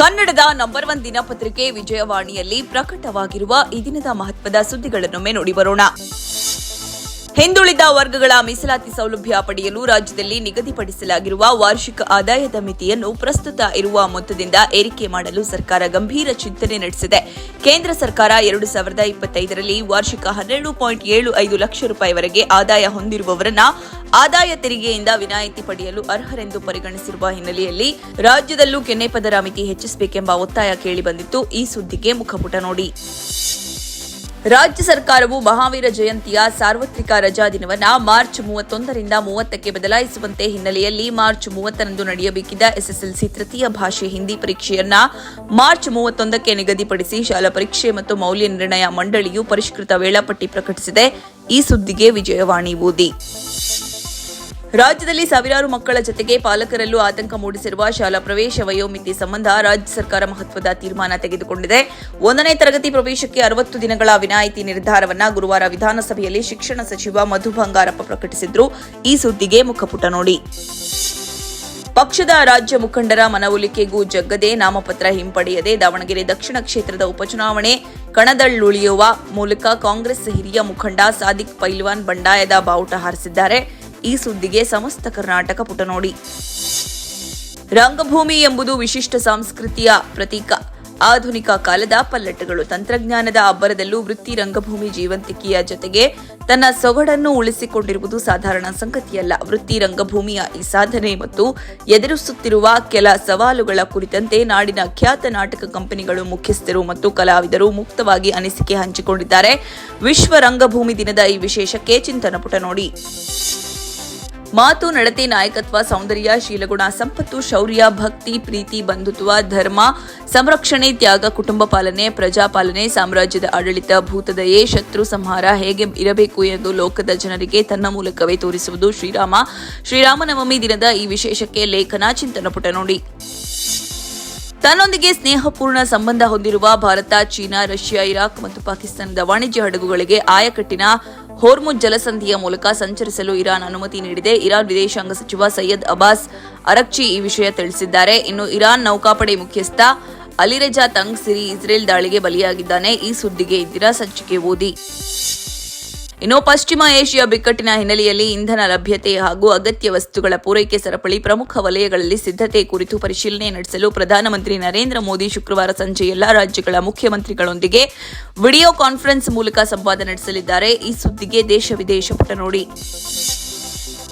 ಕನ್ನಡದ ನಂಬರ್ 1 ದಿನಪತ್ರಿಕೆ ವಿಜಯವಾಣಿಯಲ್ಲಿ ಪ್ರಕಟವಾಗಿರುವ ಈ ದಿನದ ಮಹತ್ವದ ಸುದ್ದಿಗಳನ್ನೊಮ್ಮೆ ನೋಡಿ ಬರೋಣ. ಹಿಂದುಳಿದ ವರ್ಗಗಳ ಮೀಸಲಾತಿ ಸೌಲಭ್ಯ ಪಡೆಯಲು ರಾಜ್ಯದಲ್ಲಿ ನಿಗದಿಪಡಿಸಲಾಗಿರುವ ವಾರ್ಷಿಕ ಆದಾಯದ ಮಿತಿಯನ್ನು ಪ್ರಸ್ತುತ ಇರುವ ಮೊತ್ತದಿಂದ ಏರಿಕೆ ಮಾಡಲು ಸರ್ಕಾರ ಗಂಭೀರ ಚಿಂತನೆ ನಡೆಸಿದೆ. ಕೇಂದ್ರ ಸರ್ಕಾರ 2025ರಲ್ಲಿ ವಾರ್ಷಿಕ 12.75 ಲಕ್ಷ ರೂಪಾಯಿವರೆಗೆ ಆದಾಯ ಹೊಂದಿರುವವರನ್ನ ಆದಾಯ ತೆರಿಗೆಯಿಂದ ವಿನಾಯಿತಿ ಪಡೆಯಲು ಅರ್ಹರೆಂದು ಪರಿಗಣಿಸಿರುವ ಹಿನ್ನೆಲೆಯಲ್ಲಿ ರಾಜ್ಯದಲ್ಲೂ ಕೆನ್ನೆ ಪದರ ಮಿತಿ ಹೆಚ್ಚಿಸಬೇಕೆಂಬ ಒತ್ತಾಯ ಕೇಳಿಬಂದಿತ್ತು. ಈ ಸುದ್ದಿಗೆ ಮುಖಪುಟ ನೋಡಿ. ರಾಜ್ಯ ಸರ್ಕಾರವು ಮಹಾವೀರ ಜಯಂತಿಯ ಸಾರ್ವತ್ರಿಕ ರಜಾ ದಿನವನ್ನು ಮಾರ್ಚ್ 31ರಿಂದ 30ಕ್ಕೆ ಬದಲಾಯಿಸುವಂತೆ ಹಿನ್ನೆಲೆಯಲ್ಲಿ ಮಾರ್ಚ್ 30ರಂದು ನಡೆಯಬೇಕಿದ್ದ ಎಸ್ಎಸ್ಎಲ್ಸಿ ತೃತೀಯ ಭಾಷೆ ಹಿಂದಿ ಪರೀಕ್ಷೆಯನ್ನ ಮಾರ್ಚ್ 31ಕ್ಕೆ ನಿಗದಿಪಡಿಸಿ ಶಾಲಾ ಪರೀಕ್ಷೆ ಮತ್ತು ಮೌಲ್ಯ ನಿರ್ಣಯ ಮಂಡಳಿಯು ಪರಿಷ್ಕೃತ ವೇಳಾಪಟ್ಟಿ ಪ್ರಕಟಿಸಿದೆ. ಈ ಸುದ್ದಿಗೆ ವಿಜಯವಾಣಿ ಓದಿ. ರಾಜ್ಯದಲ್ಲಿ ಸಾವಿರಾರು ಮಕ್ಕಳ ಜತೆಗೆ ಪಾಲಕರಲ್ಲೂ ಆತಂಕ ಮೂಡಿಸಿರುವ ಶಾಲಾ ಪ್ರವೇಶ ವಯೋಮಿತಿ ಸಂಬಂಧ ರಾಜ್ಯ ಸರ್ಕಾರ ಮಹತ್ವದ ತೀರ್ಮಾನ ತೆಗೆದುಕೊಂಡಿದೆ. 1ನೇ ತರಗತಿ ಪ್ರವೇಶಕ್ಕೆ 60 ದಿನಗಳ ವಿನಾಯಿತಿ ನಿರ್ಧಾರವನ್ನು ಗುರುವಾರ ವಿಧಾನಸಭೆಯಲ್ಲಿ ಶಿಕ್ಷಣ ಸಚಿವ ಮಧು ಬಂಗಾರಪ್ಪ ಪ್ರಕಟಿಸಿದ್ರು. ಈ ಸುದ್ದಿಗೆ ಮುಖಪುಟ ನೋಡಿ. ಪಕ್ಷದ ರಾಜ್ಯ ಮುಖಂಡರ ಮನವೊಲಿಕೆಗೂ ಜಗ್ಗದೆ ನಾಮಪತ್ರ ಹಿಂಪಡೆಯದೆ ದಾವಣಗೆರೆ ದಕ್ಷಿಣ ಕ್ಷೇತ್ರದ ಉಪಚುನಾವಣೆ ಕಣದಳ್ಳುಳಿಯುವ ಮೂಲಕ ಕಾಂಗ್ರೆಸ್ ಹಿರಿಯ ಮುಖಂಡ ಸಾದಿಕ್ ಪೈಲ್ವಾನ್ ಬಂಡಾಯದ ಬಾವುಟ ಹಾರಿಸಿದ್ದಾರೆ. ಈ ಸುದ್ದಿಗೆ ಸಮಸ್ತ ಕರ್ನಾಟಕ ಪುಟ ನೋಡಿ. ರಂಗಭೂಮಿ ಎಂಬುದು ವಿಶಿಷ್ಟ ಸಂಸ್ಕೃತಿಯ ಪ್ರತೀಕ. ಆಧುನಿಕ ಕಾಲದ ಪಲ್ಲಟಗಳು. ತಂತ್ರಜ್ಞಾನದ ಅಬ್ಬರದಲ್ಲೂ ವೃತ್ತಿ ರಂಗಭೂಮಿ ಜೀವಂತಿಕೆಯ ಜೊತೆಗೆ ತನ್ನ ಸೊಗಡನ್ನು ಉಳಿಸಿಕೊಂಡಿರುವುದು ಸಾಧಾರಣ ಸಂಗತಿಯಲ್ಲ. ವೃತ್ತಿ ರಂಗಭೂಮಿಯ ಈ ಸಾಧನೆ ಮತ್ತು ಎದುರಿಸುತ್ತಿರುವ ಕೆಲ ಸವಾಲುಗಳ ಕುರಿತಂತೆ ನಾಡಿನ ಖ್ಯಾತ ನಾಟಕ ಕಂಪನಿಗಳು ಮುಖ್ಯಸ್ಥರು ಮತ್ತು ಕಲಾವಿದರು ಮುಕ್ತವಾಗಿ ಅನಿಸಿಕೆ ಹಂಚಿಕೊಂಡಿದ್ದಾರೆ. ವಿಶ್ವ ರಂಗಭೂಮಿ ದಿನದ ಈ ವಿಶೇಷಕ್ಕೆ ಚಿಂತನ ಪುಟ ನೋಡಿ. ಮಾತು, ನಡತೆ, ನಾಯಕತ್ವ, ಸೌಂದರ್ಯ, ಶೀಲಗುಣ, ಸಂಪತ್ತು, ಶೌರ್ಯ, ಭಕ್ತಿ, ಪ್ರೀತಿ, ಬಂಧುತ್ವ, ಧರ್ಮ ಸಂರಕ್ಷಣೆ, ತ್ಯಾಗ, ಕುಟುಂಬ ಪಾಲನೆ, ಪ್ರಜಾಪಾಲನೆ, ಸಾಮ್ರಾಜ್ಯದ ಆಡಳಿತ, ಭೂತದಯೆ, ಶತ್ರು ಸಂಹಾರ ಹೇಗೆ ಇರಬೇಕು ಎಂದು ಲೋಕದ ಜನರಿಗೆ ತನ್ನ ಮೂಲಕವೇ ತೋರಿಸುವುದು ಶ್ರೀರಾಮನವಮಿ ದಿನದ ಈ ವಿಶೇಷಕ್ಕೆ ಲೇಖನ ಚಿಂತನ ಪುಟ ನೋಡಿ. ತನ್ನೊಂದಿಗೆ ಸ್ನೇಹಪೂರ್ಣ ಸಂಬಂಧ ಹೊಂದಿರುವ ಭಾರತ, ಚೀನಾ, ರಷ್ಯಾ, ಇರಾಕ್ ಮತ್ತು ಪಾಕಿಸ್ತಾನದ ವಾಣಿಜ್ಯ ಹಡಗುಗಳಿಗೆ ಆಯಕಟ್ಟಿನ ಹೋರ್ಮುಜ್ ಜಲಸಂಧಿಯ ಮೂಲಕ ಸಂಚರಿಸಲು ಇರಾನ್ ಅನುಮತಿ ನೀಡಿದೆ. ಇರಾನ್ ವಿದೇಶಾಂಗ ಸಚಿವ ಸೈಯದ್ ಅಬ್ಬಾಸ್ ಅರಕ್ಚಿ ಈ ವಿಷಯ ತಿಳಿಸಿದ್ದಾರೆ. ಇನ್ನು ಇರಾನ್ ನೌಕಾಪಡೆ ಮುಖ್ಯಸ್ಥ ಅಲಿರೆಜಾ ತಂಗ್ ಸಿರಿ ಇಸ್ರೇಲ್ ದಾಳಿಗೆ ಬಲಿಯಾಗಿದ್ದಾನೆ. ಈ ಸುದ್ದಿಗೆ ಇಂದಿನ ಸಂಚಿಕೆ ಓದಿ. ಇನ್ನು ಪಶ್ಚಿಮ ಏಷ್ಯಾ ಬಿಕ್ಕಟ್ಟಿನ ಹಿನ್ನೆಲೆಯಲ್ಲಿ ಇಂಧನ ಲಭ್ಯತೆ ಹಾಗೂ ಅಗತ್ಯ ವಸ್ತುಗಳ ಪೂರೈಕೆ ಸರಪಳಿ ಪ್ರಮುಖ ವಲಯಗಳಲ್ಲಿ ಸಿದ್ಧತೆ ಕುರಿತು ಪರಿಶೀಲನೆ ನಡೆಸಲು ಪ್ರಧಾನಮಂತ್ರಿ ನರೇಂದ್ರ ಮೋದಿ ಶುಕ್ರವಾರ ಸಂಜೆ ಎಲ್ಲಾ ರಾಜ್ಯಗಳ ಮುಖ್ಯಮಂತ್ರಿಗಳೊಂದಿಗೆ ವಿಡಿಯೋ ಕಾನ್ಫರೆನ್ಸ್ ಮೂಲಕ ಸಂವಾದ ನಡೆಸಲಿದ್ದಾರೆ. ಈ ಸುದ್ದಿಗೆ ದೇಶ ವಿದೇಶ ಪುಟ ನೋಡಿ.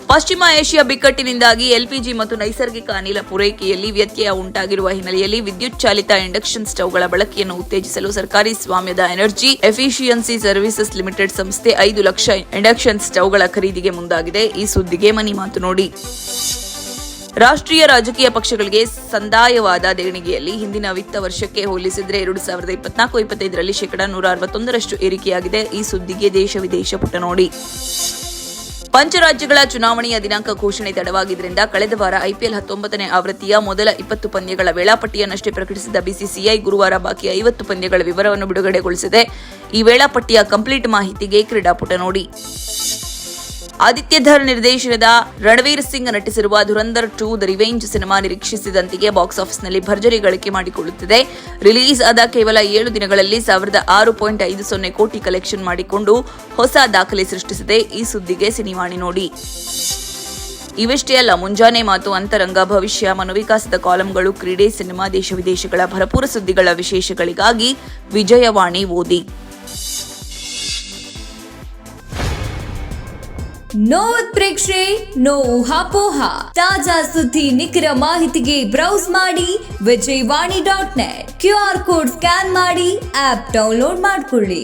ಪಶ್ಚಿಮ ಏಷ್ಯಾ ಬಿಕ್ಕಟ್ಟಿನಿಂದಾಗಿ ಎಲ್ಪಿಜಿ ಮತ್ತು ನೈಸರ್ಗಿಕ ಅನಿಲ ಪೂರೈಕೆಯಲ್ಲಿ ವ್ಯತ್ಯಯ ಉಂಟಾಗಿರುವ ಹಿನ್ನೆಲೆಯಲ್ಲಿ ವಿದ್ಯುತ್ ಚಾಲಿತ ಇಂಡಕ್ಷನ್ ಸ್ಟವ್ಗಳ ಬಳಕೆಯನ್ನು ಉತ್ತೇಜಿಸಲು ಸರ್ಕಾರಿ ಸ್ವಾಮ್ಯದ ಎನರ್ಜಿ ಎಫಿಷಿಯನ್ಸಿ ಸರ್ವಿಸಸ್ ಲಿಮಿಟೆಡ್ ಸಂಸ್ಥೆ 5 ಲಕ್ಷ ಇಂಡಕ್ಷನ್ ಸ್ಟವ್ಗಳ ಖರೀದಿಗೆ ಮುಂದಾಗಿದೆ. ಈ ಸುದ್ದಿಗೆ ಮನಿ ಮಾತು ನೋಡಿ. ರಾಷ್ಟ್ರೀಯ ರಾಜಕೀಯ ಪಕ್ಷಗಳಿಗೆ ಸಂದಾಯವಾದ ದೇಣಿಗೆಯಲ್ಲಿ ಹಿಂದಿನ ವಿತ್ತ ವರ್ಷಕ್ಕೆ ಹೋಲಿಸಿದರೆ 2024-25ರಲ್ಲಿ ಶೇಕಡಾ 161ರಷ್ಟು ಏರಿಕೆಯಾಗಿದೆ. ಈ ಸುದ್ದಿಗೆ ದೇಶ ವಿದೇಶ ಪುಟ ನೋಡಿ. ಪಂಚರಾಜ್ಯಗಳ ಚುನಾವಣೆಯ ದಿನಾಂಕ ಘೋಷಣೆ ತಡವಾಗಿದ್ದರಿಂದ ಕಳೆದ ವಾರ ಐಪಿಎಲ್ 19ನೇ ಆವೃತ್ತಿಯ ಮೊದಲ 20 ಪಂದ್ಯಗಳ ವೇಳಾಪಟ್ಟಿಯನ್ನಷ್ಟೇ ಪ್ರಕಟಿಸಿದ ಬಿಸಿಸಿಐ ಗುರುವಾರ ಬಾಕಿ 50 ಪಂದ್ಯಗಳ ವಿವರವನ್ನು ಬಿಡುಗಡೆಗೊಳಿಸಿದೆ. ಈ ವೇಳಾಪಟ್ಟಿಯ ಕಂಪ್ಲೀಟ್ ಮಾಹಿತಿಗೆ ಕ್ರೀಡಾಪುಟ ನೋಡಿ. ಆದಿತ್ಯ ನಿರ್ದೇಶನದ ರಣವೀರ್ ಸಿಂಗ್ ನಟಿಸಿರುವ ಧುರಂಧರ್ 2 ದ ರಿವೆಂಜ್ ಸಿನಿಮಾ ನಿರೀಕ್ಷಿಸಿದಂತೆಯೇ ಬಾಕ್ಸ್ ಆಫೀಸ್ನಲ್ಲಿ ಭರ್ಜರಿ ಗಳಿಕೆ ಮಾಡಿಕೊಳ್ಳುತ್ತಿದೆ. ರಿಲೀಸ್ ಆದ ಕೇವಲ 7 ದಿನಗಳಲ್ಲಿ 1,650 ಕೋಟಿ ಕಲೆಕ್ಷನ್ ಮಾಡಿಕೊಂಡು ಹೊಸ ದಾಖಲೆ ಸೃಷ್ಟಿಸಿದೆ. ಈ ಸುದ್ದಿಗೆ ಸಿನಿವಾಣಿ ನೋಡಿ. ಇವೆಷ್ಟೇ ಅಲ್ಲ, ಮುಂಜಾನೆ ಮಾತು, ಅಂತರಂಗ, ಭವಿಷ್ಯ, ಮನೋವಿಕಾಸದ ಕಾಲಂಗಳು, ಕ್ರೀಡೆ, ಸಿನಿಮಾ, ದೇಶ ವಿದೇಶಗಳ ಭರಪೂರ ಸುದ್ದಿಗಳ ವಿಶೇಷಗಳಿಗಾಗಿ ವಿಜಯವಾಣಿ ಓದಿ. ನೋ ಉತ್ಪ್ರೇಕ್ಷೆ, ನೋ ಊಹಾಪೋಹ. ತಾಜಾ ಸುದ್ದಿ, ನಿಖರ ಮಾಹಿತಿಗೆ ಬ್ರೌಸ್ ಮಾಡಿ ವಿಜಯವಾಣಿ.net. QR ಕೋಡ್ ಸ್ಕ್ಯಾನ್ ಮಾಡಿ ಆಪ್ ಡೌನ್ಲೋಡ್ ಮಾಡಿಕೊಳ್ಳಿ.